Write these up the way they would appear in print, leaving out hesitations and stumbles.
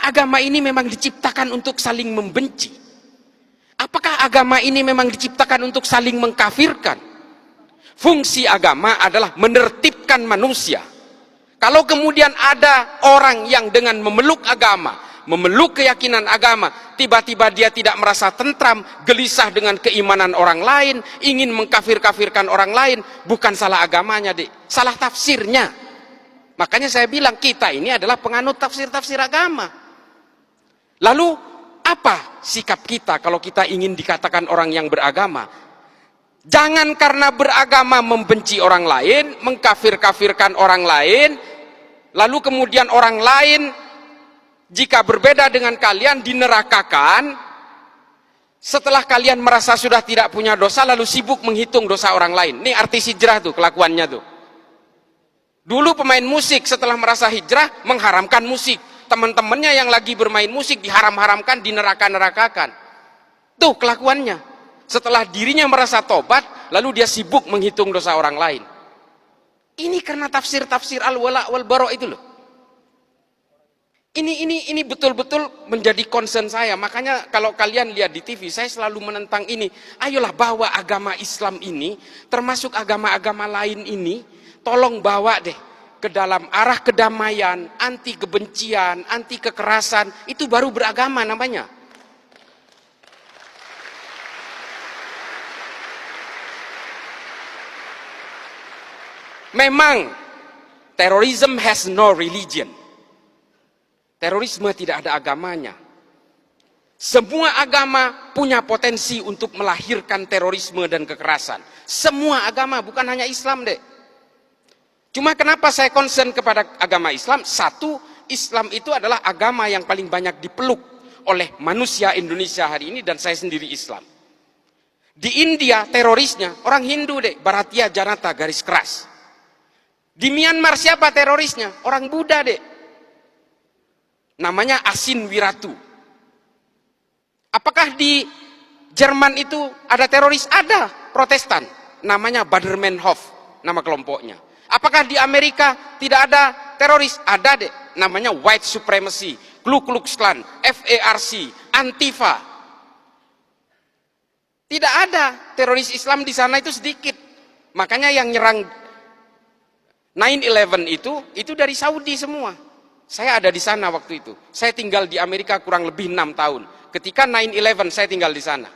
agama ini memang diciptakan untuk saling membenci? Apakah agama ini memang diciptakan untuk saling mengkafirkan? Fungsi agama adalah menertibkan manusia. Kalau kemudian ada orang yang dengan memeluk agama, memeluk keyakinan agama, tiba-tiba dia tidak merasa tentram, gelisah dengan keimanan orang lain, ingin mengkafir-kafirkan orang lain, bukan salah agamanya, Dek, salah tafsirnya. Makanya saya bilang kita ini adalah penganut tafsir-tafsir agama. Lalu apa sikap kita kalau kita ingin dikatakan orang yang beragama? Jangan karena beragama membenci orang lain, mengkafir-kafirkan orang lain, lalu kemudian orang lain jika berbeda dengan kalian dinerakakan, setelah kalian merasa sudah tidak punya dosa lalu sibuk menghitung dosa orang lain. Ini artis hijrah tuh kelakuannya tuh. Dulu pemain musik setelah merasa hijrah mengharamkan musik. Teman-temannya yang lagi bermain musik diharam-haramkan, dineraka-nerakakan. Tuh kelakuannya. Setelah dirinya merasa tobat, lalu dia sibuk menghitung dosa orang lain. Ini karena tafsir-tafsir al-wala wal-bara itu loh. Ini betul-betul menjadi concern saya. Makanya kalau kalian lihat di TV, saya selalu menentang ini. Ayolah bawa agama Islam ini, termasuk agama-agama lain ini, tolong bawa deh ke dalam arah kedamaian, anti kebencian, anti kekerasan. Itu baru beragama namanya. Memang terrorism has no religion. Terorisme tidak ada agamanya. Semua agama punya potensi untuk melahirkan terorisme dan kekerasan. Semua agama, bukan hanya Islam, Dek. Cuma kenapa saya concern kepada agama Islam? Satu, Islam itu adalah agama yang paling banyak dipeluk oleh manusia Indonesia hari ini, dan saya sendiri Islam. Di India terorisnya orang Hindu, Dek, Bharatiya Janata garis keras. Di Myanmar siapa terorisnya? Orang Buddha, Dek. Namanya Asin Wiratu. Apakah di Jerman itu ada teroris? Ada, Protestan. Namanya Baader-Meinhof, nama kelompoknya. Apakah di Amerika tidak ada teroris? Ada, Dek. Namanya White Supremacy, Ku Klux Klan, FARC, Antifa. Tidak ada teroris Islam di sana, itu sedikit. Makanya yang nyerang 9/11 itu dari Saudi semua. Saya ada di sana waktu itu. Saya tinggal di Amerika kurang lebih 6 tahun. Ketika 9/11 saya tinggal di sana.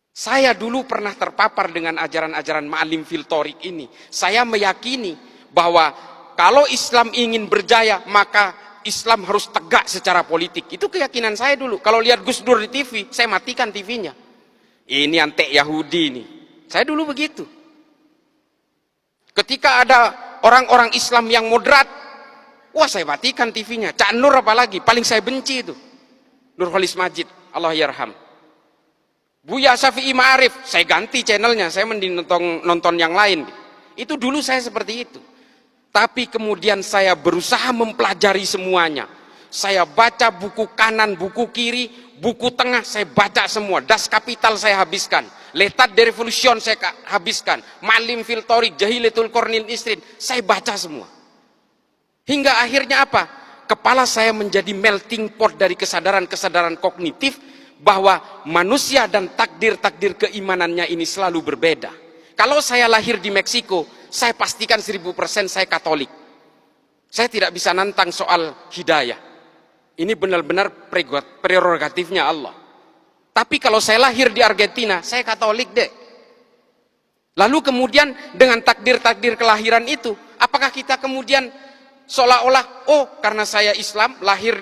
Saya dulu pernah terpapar dengan ajaran-ajaran Ma'alim fil Thoriq ini. Saya meyakini bahwa kalau Islam ingin berjaya, maka Islam harus tegak secara politik. Itu keyakinan saya dulu. Kalau lihat Gus Dur di TV, saya matikan TV-nya. Ini antek Yahudi ini. Saya dulu begitu. Ketika ada orang-orang Islam yang moderat, wah saya matikan TV-nya. Cak Nur apalagi, paling saya benci itu. Nurholis Majid, Allah yarham. Buya Syafi'i Ma'arif, saya ganti channelnya, saya mending nonton yang lain. Itu dulu saya seperti itu. Tapi kemudian saya berusaha mempelajari semuanya. Saya baca buku kanan, buku kiri, buku tengah, saya baca semua. Das Kapital saya habiskan. L'état de Révolution saya habiskan. Ma'alim fil Thoriq, Jahilatul Qarnil Isrin, saya baca semua. Hingga akhirnya apa? Kepala saya menjadi melting pot dari kesadaran-kesadaran kognitif bahwa manusia dan takdir-takdir keimanannya ini selalu berbeda. Kalau saya lahir di Meksiko, saya pastikan 1000% saya Katolik. Saya tidak bisa nantang soal hidayah. Ini benar-benar prerogatifnya Allah. Tapi kalau saya lahir di Argentina, saya Katolik, Dek. Lalu kemudian dengan takdir-takdir kelahiran itu, apakah kita kemudian seolah-olah, oh karena saya Islam,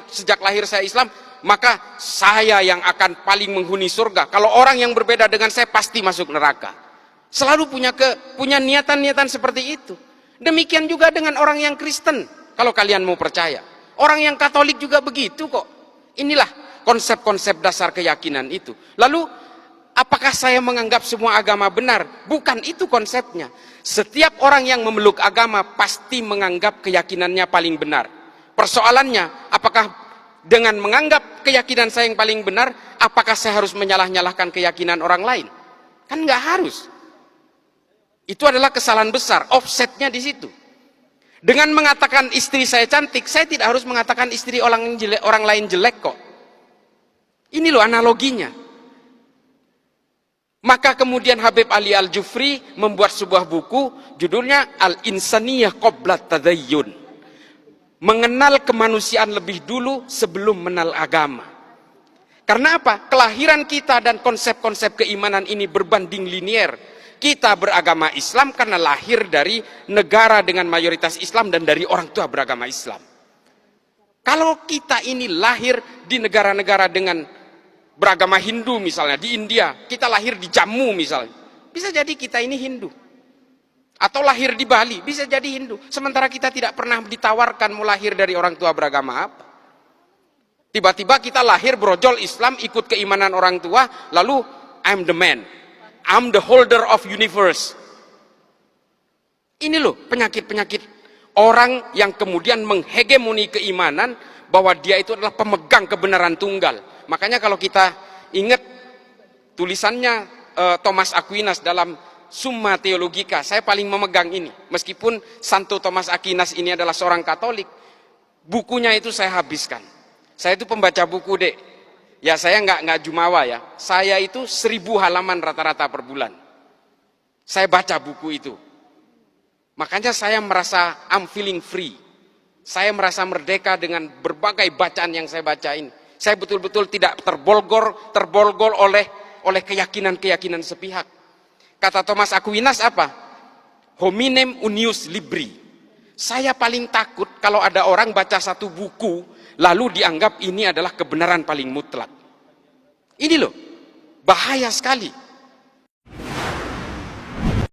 sejak lahir saya Islam, maka saya yang akan paling menghuni surga. Kalau orang yang berbeda dengan saya pasti masuk neraka. Selalu punya niatan-niatan seperti itu. Demikian juga dengan orang yang Kristen, kalau kalian mau percaya. Orang yang Katolik juga begitu kok. Inilah konsep-konsep dasar keyakinan itu. Lalu apakah saya menganggap semua agama benar? Bukan itu konsepnya. Setiap orang yang memeluk agama pasti menganggap keyakinannya paling benar. Persoalannya, apakah dengan menganggap keyakinan saya yang paling benar, apakah saya harus menyalah-nyalahkan keyakinan orang lain? Kan nggak harus. Itu adalah kesalahan besar, offsetnya di situ. Dengan mengatakan istri saya cantik, saya tidak harus mengatakan istri orang lain jelek kok. Ini loh analoginya. Maka kemudian Habib Ali Al-Jufri membuat sebuah buku, judulnya Al-Insaniyah Qabla Tadayyun. Mengenal kemanusiaan lebih dulu sebelum mengenal agama. Karena apa? Kelahiran kita dan konsep-konsep keimanan ini berbanding linier. Kita beragama Islam karena lahir dari negara dengan mayoritas Islam dan dari orang tua beragama Islam. Kalau kita ini lahir di negara-negara dengan beragama Hindu misalnya, di India, kita lahir di Jammu misalnya, bisa jadi kita ini Hindu. Atau lahir di Bali, bisa jadi Hindu. Sementara kita tidak pernah ditawarkan mau lahir dari orang tua beragama apa. Tiba-tiba kita lahir brojol Islam, ikut keimanan orang tua, lalu I'm the man. I'm the holder of universe. Ini loh penyakit-penyakit orang yang kemudian menghegemoni keimanan bahwa dia itu adalah pemegang kebenaran tunggal. Makanya kalau kita ingat tulisannya Thomas Aquinas dalam Summa Theologica, saya paling memegang ini. Meskipun Santo Thomas Aquinas ini adalah seorang Katolik, bukunya itu saya habiskan. Saya itu pembaca buku, Dek. Ya saya nggak jumawa ya. Saya itu 1000 halaman rata-rata per bulan. Saya baca buku itu. Makanya saya merasa I'm feeling free. Saya merasa merdeka dengan berbagai bacaan yang saya baca ini. Saya betul-betul tidak terbolgol oleh keyakinan-keyakinan sepihak. Kata Thomas Aquinas apa? Hominem unius libri. Saya paling takut kalau ada orang baca satu buku lalu dianggap ini adalah kebenaran paling mutlak. Ini loh, bahaya sekali.